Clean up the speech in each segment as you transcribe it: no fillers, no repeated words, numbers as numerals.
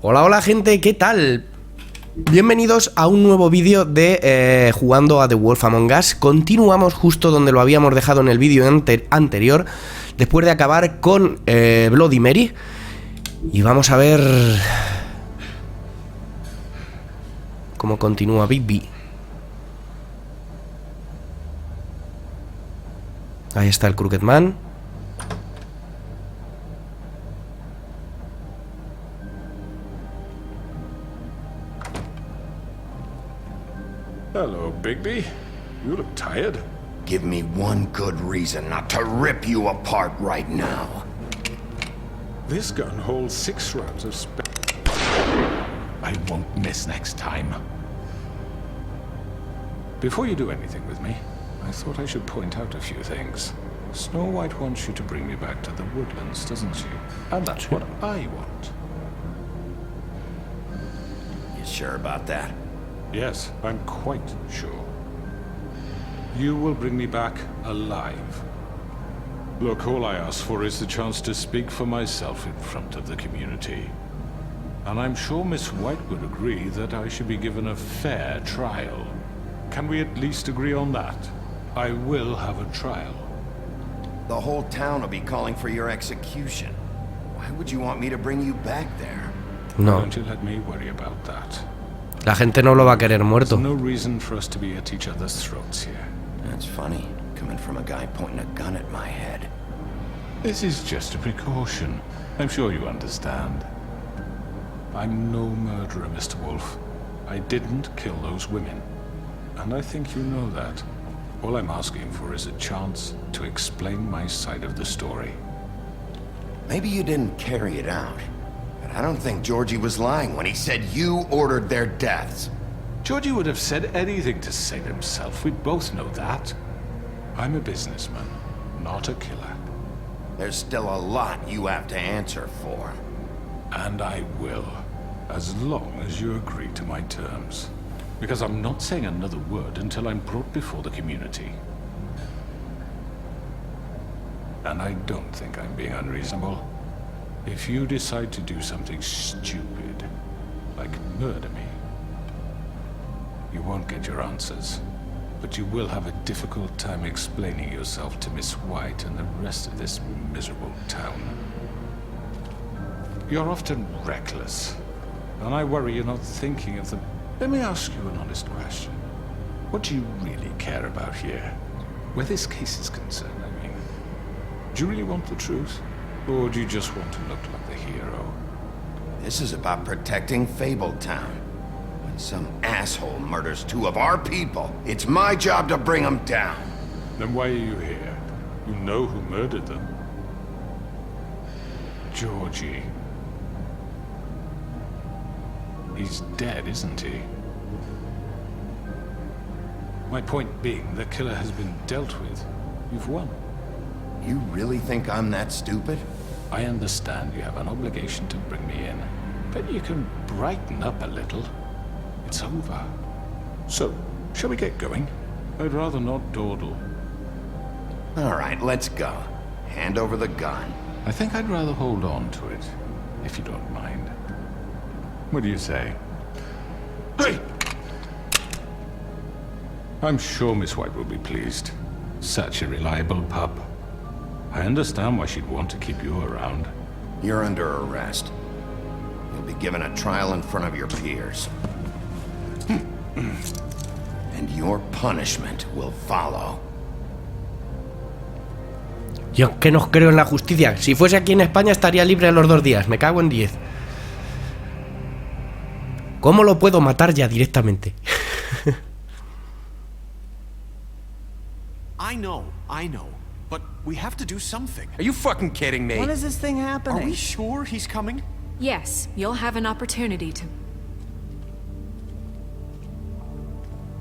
Hola, hola gente, ¿qué tal? Bienvenidos a un nuevo vídeo de jugando a The Wolf Among Us. Continuamos justo donde lo habíamos dejado en el vídeo anterior, después de acabar con Bloody Mary. Y vamos a ver cómo continúa BigBy. Ahí está el Crooked Man. Hello, BigBy. You look tired. Give me one good reason not to rip you apart right now. This gun holds 6 rounds of I won't miss next time. Before you do anything with me, I thought I should point out a few things. Snow White wants you to bring me back to the woodlands, doesn't she? And that's what I want. You sure about that? Yes, I'm quite sure. You will bring me back alive. Look, all I ask for is the chance to speak for myself in front of the community. And I'm sure Miss White would agree that I should be given a fair trial. Can we at least agree on that? I will have a trial. The whole town will be calling for your execution. Why would you want me to bring you back there? No. Don't you let me worry about that. La gente no lo va a querer muerto. There's no reason for us to be at each other's throats here. That's funny, coming from a guy pointing a gun at my head. This is just a precaution. I'm sure you understand. I'm no murderer, Mr. Wolf. I didn't kill those women. And I think you know that. All I'm asking for is a chance to explain my side of the story. Maybe you didn't carry it out. But I don't think Georgie was lying when he said you ordered their deaths. Georgie would have said anything to save himself. We both know that. I'm a businessman, not a killer. There's still a lot you have to answer for. And I will, as long as you agree to my terms. Because I'm not saying another word until I'm brought before the community. And I don't think I'm being unreasonable. If you decide to do something stupid, like murder me, you won't get your answers. But you will have a difficult time explaining yourself to Miss White and the rest of this miserable town. You're often reckless, and I worry you're not thinking of the... Let me ask you an honest question. What do you really care about here? Where this case is concerned, I mean. Do you really want the truth? Or do you just want to look like the hero? This is about protecting Fabletown. When some asshole murders 2 of our people, it's my job to bring them down. Then why are you here? You know who murdered them. Georgie. He's dead, isn't he? My point being, the killer has been dealt with. You've won. You really think I'm that stupid? I understand you have an obligation to bring me in, but you can brighten up a little. It's over. So, shall we get going? I'd rather not dawdle. All right, let's go. Hand over the gun. I think I'd rather hold on to it, if you don't mind. What do you say? Hey! I'm sure Miss White will be pleased. Such a reliable pup. I understand why she'd want to keep you around. You're under arrest. You'll be given a trial in front of your peers. And your punishment will follow. Yo que no creo en la justicia. Si fuese aquí en España estaría libre a los 2 días. Me cago en 10. ¿Cómo lo puedo matar ya directamente? I know. But we have to do something. Are you fucking kidding me? When is this thing happening? Are we sure he's coming? Yes, you'll have an opportunity to...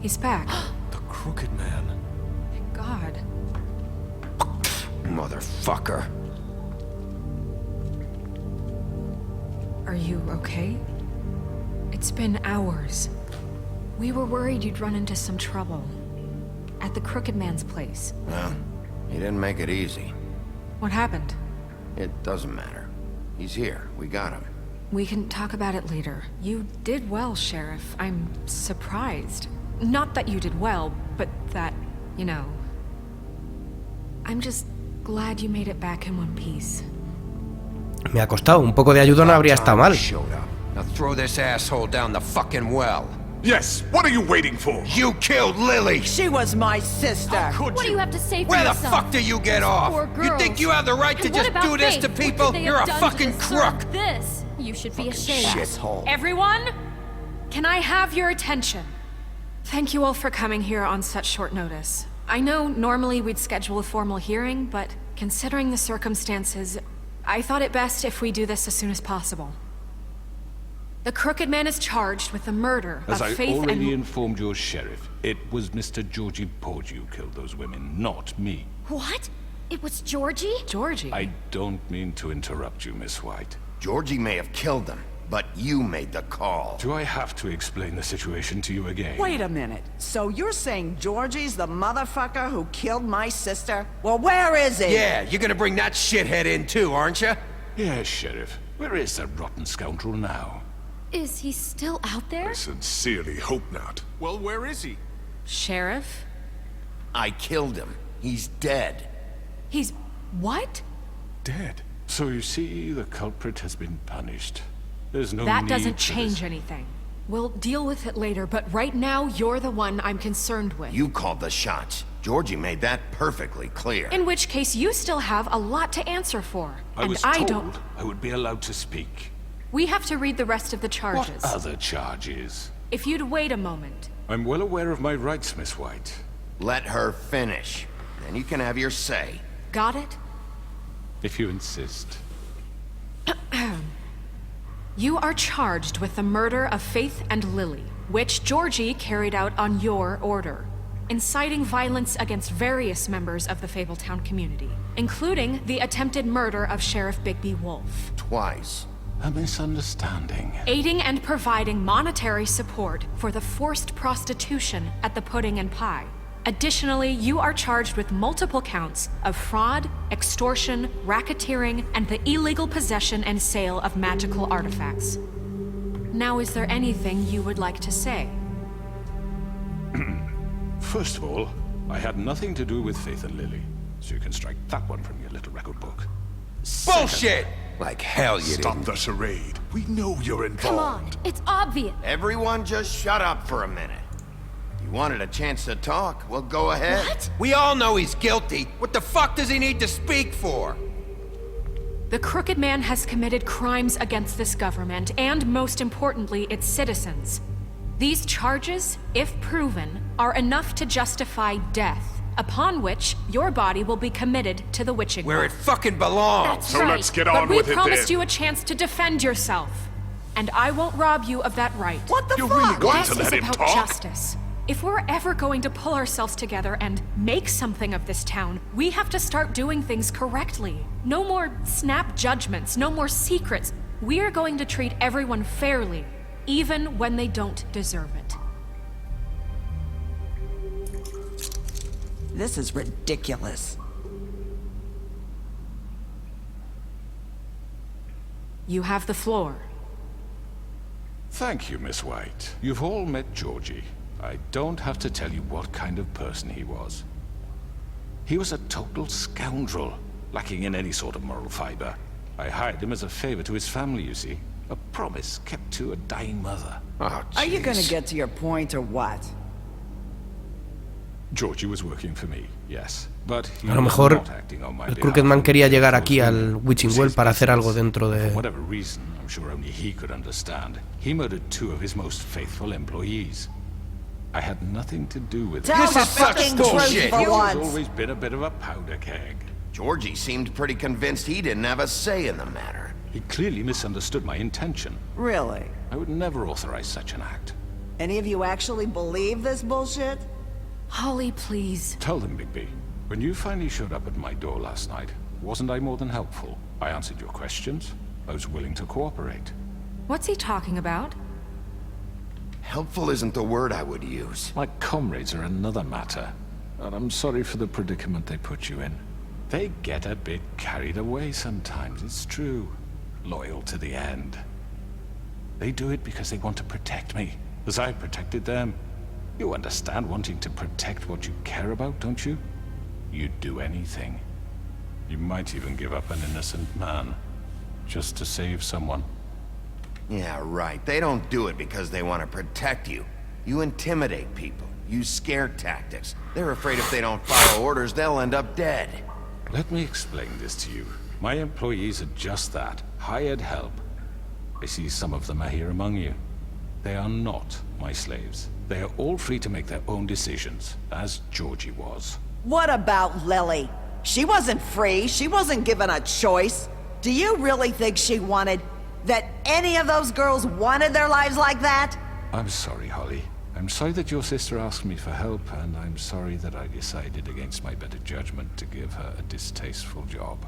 He's back. The Crooked Man. Thank God. Motherfucker. Are you okay? It's been hours. We were worried you'd run into some trouble. At the Crooked Man's place. Well, he didn't make it easy. What happened? It doesn't matter. He's here. We got him. We can talk about it later. You did well, Sheriff. I'm surprised. Not that you did well, but that, you know... I'm just glad you made it back in one piece. Me ha costado. Un poco de ayuda no habría estado mal. Now throw this asshole down the fucking well. Yes, what are you waiting for? You killed Lily! She was my sister. What do you have to say for Where the yourself? fuck do you get off? Poor You girls. think you have the right to And what just about do this Faith? to What people? could they You're have a done to fucking deserve crook! This. You should be ashamed. Shithole. Everyone, can I have your attention? Thank you all for coming here on such short notice. I know normally we'd schedule a formal hearing, but considering the circumstances, I thought it best if we do this as soon as possible. The Crooked Man is charged with the murder As of I Faith already and... informed your sheriff, it was Mr. Georgie Porgy who killed those women, not me. What? It was Georgie? Georgie. I don't mean to interrupt you, Miss White. Georgie may have killed them, but you made the call. Do I have to explain the situation to you again? Wait a minute. So you're saying Georgie's the motherfucker who killed my sister? Well, where is he? Yeah, you're gonna bring that shithead in too, aren't you? Yes, Sheriff. Where is that rotten scoundrel now? Is he still out there? Sincerely hope not. Well, where is he? Sheriff? I killed him. He's dead. He's... what? Dead. So you see, the culprit has been punished. There's no That need doesn't for change this. anything. We'll deal with it later, but right now, you're the one I'm concerned with. You called the shots. Georgie made that perfectly clear. In which case, you still have a lot to answer for. I was I told don't... I would be allowed to speak. We have to read the rest of the charges. What other charges? If you'd wait a moment. I'm well aware of my rights, Miss White. Let her finish. Then you can have your say. Got it? If you insist. You are charged with the murder of Faith and Lily, which Georgie carried out on your order, inciting violence against various members of the Fabletown community, including the attempted murder of Sheriff BigBy Wolf. Twice. A misunderstanding. Aiding and providing monetary support for the forced prostitution at the Pudding and Pie. Additionally, you are charged with multiple counts of fraud, extortion, racketeering, and the illegal possession and sale of magical artifacts. Now, is there anything you would like to say? First of all, I had nothing to do with Faith and Lily, so you can strike that one from your little record book. Bullshit! Like hell you Stop didn't. the charade. We know you're involved. Come on, it's obvious. Everyone just shut up for a minute. You wanted a chance to talk? Well, go ahead. What? We all know he's guilty. What the fuck does he need to speak for? The Crooked Man has committed crimes against this government and, most importantly, its citizens. These charges, if proven, are enough to justify death, upon which your body will be committed to the witching Where well. it fucking belongs. That's So right. let's get But on we with it promised then. you a chance to defend yourself, and I won't rob you of that right. What the You're fuck? really going This to let is him about talk? justice. If we're ever going to pull ourselves together and make something of this town, we have to start doing things correctly. No more snap judgments, no more secrets. We're going to treat everyone fairly, even when they don't deserve it. This is ridiculous. You have the floor. Thank you, Miss White. You've all met Georgie. I don't have to tell you what kind of person he was. He was a total scoundrel, lacking in any sort of moral fiber. I hired him as a favor to his family, you see. A promise kept to a dying mother. Oh, Are you gonna jeez. get to your point or what? Georgie was working for me, yes. But he A lo was mejor not acting on my el behalf. Crooked Man quería llegar Those aquí al women Witching was Well his para hacer algo business. dentro For de... whatever reason, I'm sure only he could understand. He murdered 2 of his most faithful employees. I had nothing to do with it. Tell This the is such fucking bullshit. truth for He's once. always been a bit of a powder keg. Georgie seemed pretty convinced he didn't have a say in the matter. He clearly misunderstood my intention. Really? I would never authorize such an act. Any of you actually believe this bullshit? Holly, please. Tell them, BigBy. When you finally showed up at my door last night, wasn't I more than helpful? I answered your questions. I was willing to cooperate. What's he talking about? Helpful isn't the word I would use. My comrades are another matter. And I'm sorry for the predicament they put you in. They get a bit carried away sometimes, it's true. Loyal to the end. They do it because they want to protect me, as I protected them. You understand wanting to protect what you care about, don't you? You'd do anything. You might even give up an innocent man, just to save someone. Yeah, right. They don't do it because they want to protect you. You intimidate people, use scare tactics. They're afraid if they don't follow orders, they'll end up dead. Let me explain this to you. My employees are just that, hired help. I see some of them are here among you. They are not my slaves. They are all free to make their own decisions, as Georgie was. What about Lily? She wasn't free. She wasn't given a choice. Do you really think she wanted... that any of those girls wanted their lives like that? I'm sorry, Holly. I'm sorry that your sister asked me for help, and I'm sorry that I decided against my better judgment to give her a distasteful job.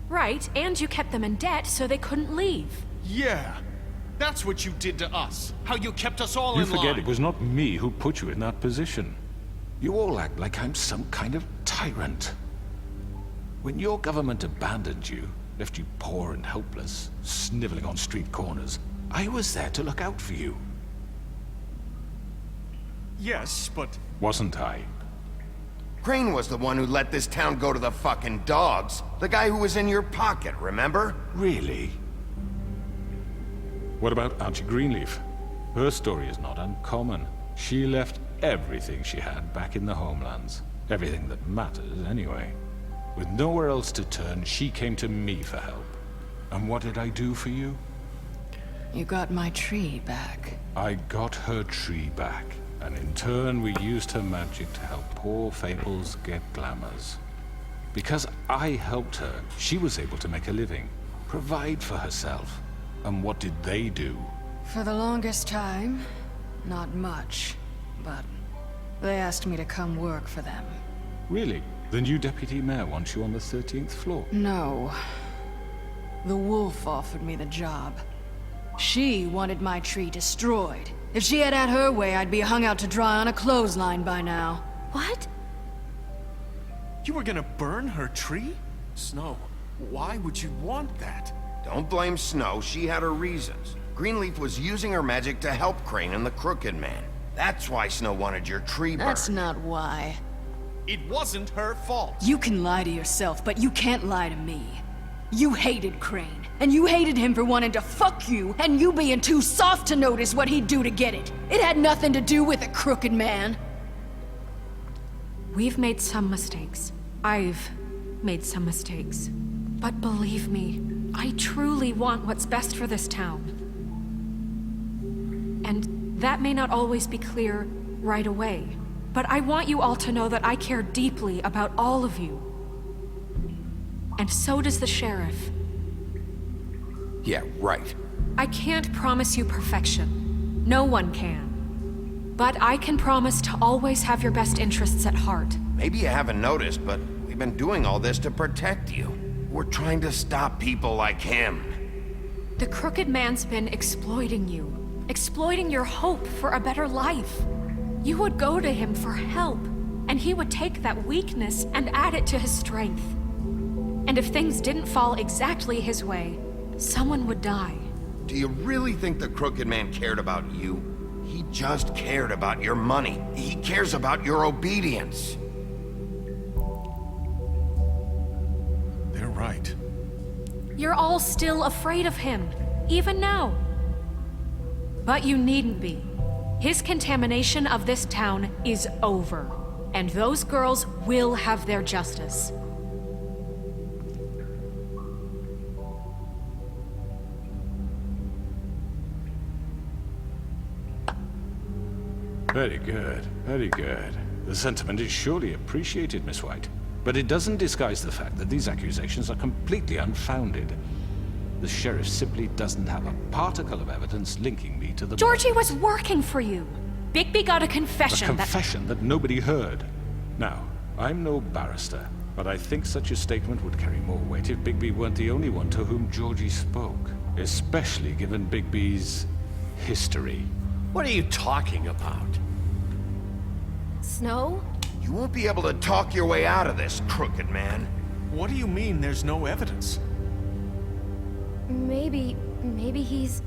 Right, and you kept them in debt so they couldn't leave. Yeah. That's what you did to us. How you kept us all in line. You forget it was not me who put you in that position. You all act like I'm some kind of tyrant. When your government abandoned you, left you poor and helpless, sniveling on street corners, I was there to look out for you. Yes, but... Wasn't I? Crane was the one who let this town go to the fucking dogs. The guy who was in your pocket, remember? Really? What about Auntie Greenleaf? Her story is not uncommon. She left everything she had back in the homelands. Everything that matters, anyway. With nowhere else to turn, she came to me for help. And what did I do for you? You got my tree back. I got her tree back. And in turn, we used her magic to help poor Fables get glamours. Because I helped her, she was able to make a living, provide for herself. And what did they do? For the longest time, not much. But they asked me to come work for them. Really? The new deputy mayor wants you on the 13th floor? No. The wolf offered me the job. She wanted my tree destroyed. If she had her way, I'd be hung out to dry on a clothesline by now. What? You were gonna burn her tree? Snow, why would you want that? Don't blame Snow, she had her reasons. Greenleaf was using her magic to help Crane and the Crooked Man. That's why Snow wanted your tree burned. That's not why. It wasn't her fault. You can lie to yourself, but you can't lie to me. You hated Crane, and you hated him for wanting to fuck you, and you being too soft to notice what he'd do to get it. It had nothing to do with the Crooked Man. We've made some mistakes. I've made some mistakes. But believe me, I truly want what's best for this town. And that may not always be clear right away. But I want you all to know that I care deeply about all of you. And so does the sheriff. Yeah, right. I can't promise you perfection. No one can. But I can promise to always have your best interests at heart. Maybe you haven't noticed, but we've been doing all this to protect you. We're trying to stop people like him. The Crooked Man's been exploiting you. Exploiting your hope for a better life. You would go to him for help, and he would take that weakness and add it to his strength. And if things didn't fall exactly his way, someone would die. Do you really think the Crooked Man cared about you? He just cared about your money. He cares about your obedience. They're right. You're all still afraid of him, even now. But you needn't be. His contamination of this town is over, and those girls will have their justice. Very good, very good. The sentiment is surely appreciated, Miss White. But it doesn't disguise the fact that these accusations are completely unfounded. The sheriff simply doesn't have a particle of evidence linking me to the... Georgie was working for you. BigBy got a A confession confession that nobody heard. Now, I'm no barrister, but I think such a statement would carry more weight if BigBy weren't the only one to whom Georgie spoke. Especially given BigBy's history. What are you talking about? Snow? You won't be able to talk your way out of this, Crooked Man. What do you mean there's no evidence? Maybe he's...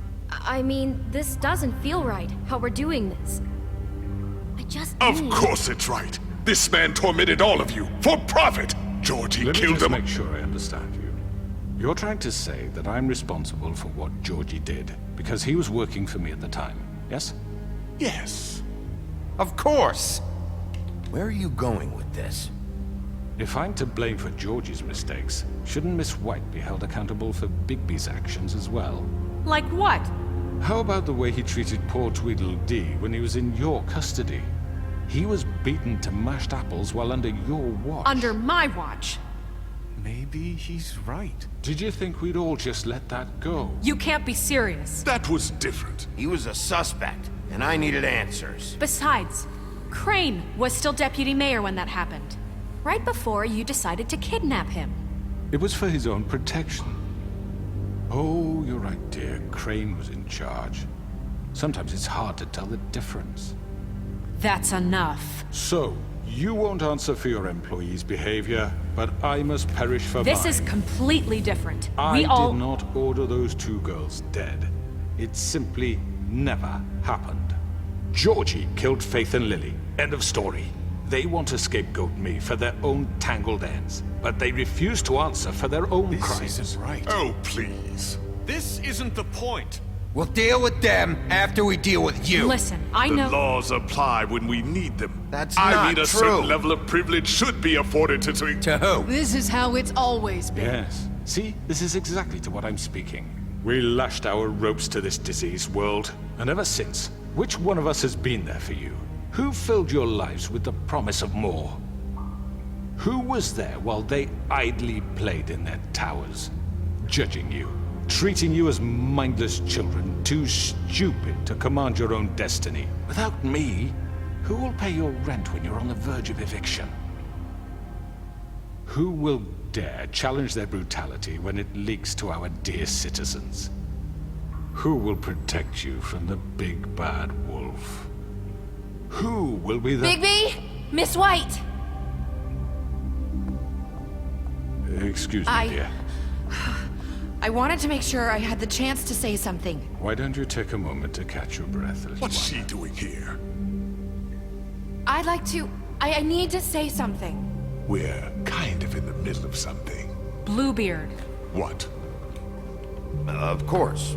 I mean, this doesn't feel right, how we're doing this. I just Of need... course it's right. This man tormented all of you for profit. Georgie Let me killed just them. make sure I understand you. You're trying to say that I'm responsible for what Georgie did because he was working for me at the time, yes? Yes. Of course! Where are you going with this? If I'm to blame for Georgie's mistakes, shouldn't Miss White be held accountable for Bigby's actions as well? Like what? How about the way he treated poor Tweedledee when he was in your custody? He was beaten to mashed apples while under your watch. Under my watch. Maybe he's right. Did you think we'd all just let that go? You can't be serious. That was different. He was a suspect, and I needed answers. Besides, Crane was still deputy mayor when that happened. Right before you decided to kidnap him. It was for his own protection. Oh, you're right, dear. Crane was in charge. Sometimes it's hard to tell the difference. That's enough. So, you won't answer for your employees' behavior, but I must perish for This mine. is completely different. I We all... did not order those two girls dead. It simply never happened. Georgie killed Faith and Lily. End of story. They want to scapegoat me for their own tangled ends, but they refuse to answer for their own This crimes. isn't right. Oh, please. This isn't the point. We'll deal with them after we deal with you. Listen, I The know... laws apply when we need them. That's I not mean, a true. certain level of privilege should be afforded to... To who? This is how it's always been. Yes. See, this is exactly to what I'm speaking. We lashed our ropes to this diseased world, and ever since, which one of us has been there for you? Who filled your lives with the promise of more? Who was there while they idly played in their towers, judging you, treating you as mindless children, too stupid to command your own destiny? Without me, who will pay your rent when you're on the verge of eviction? Who will dare challenge their brutality when it leaks to our dear citizens? Who will protect you from the big bad wolf? Who will be the... BigBy! Miss White! Excuse me, dear. I wanted to make sure I had the chance to say something. Why don't you take a moment to catch your breath, little What's one? she doing here? I'd like to... I need to say something. We're kind of in the middle of something. Bluebeard. What? Of course.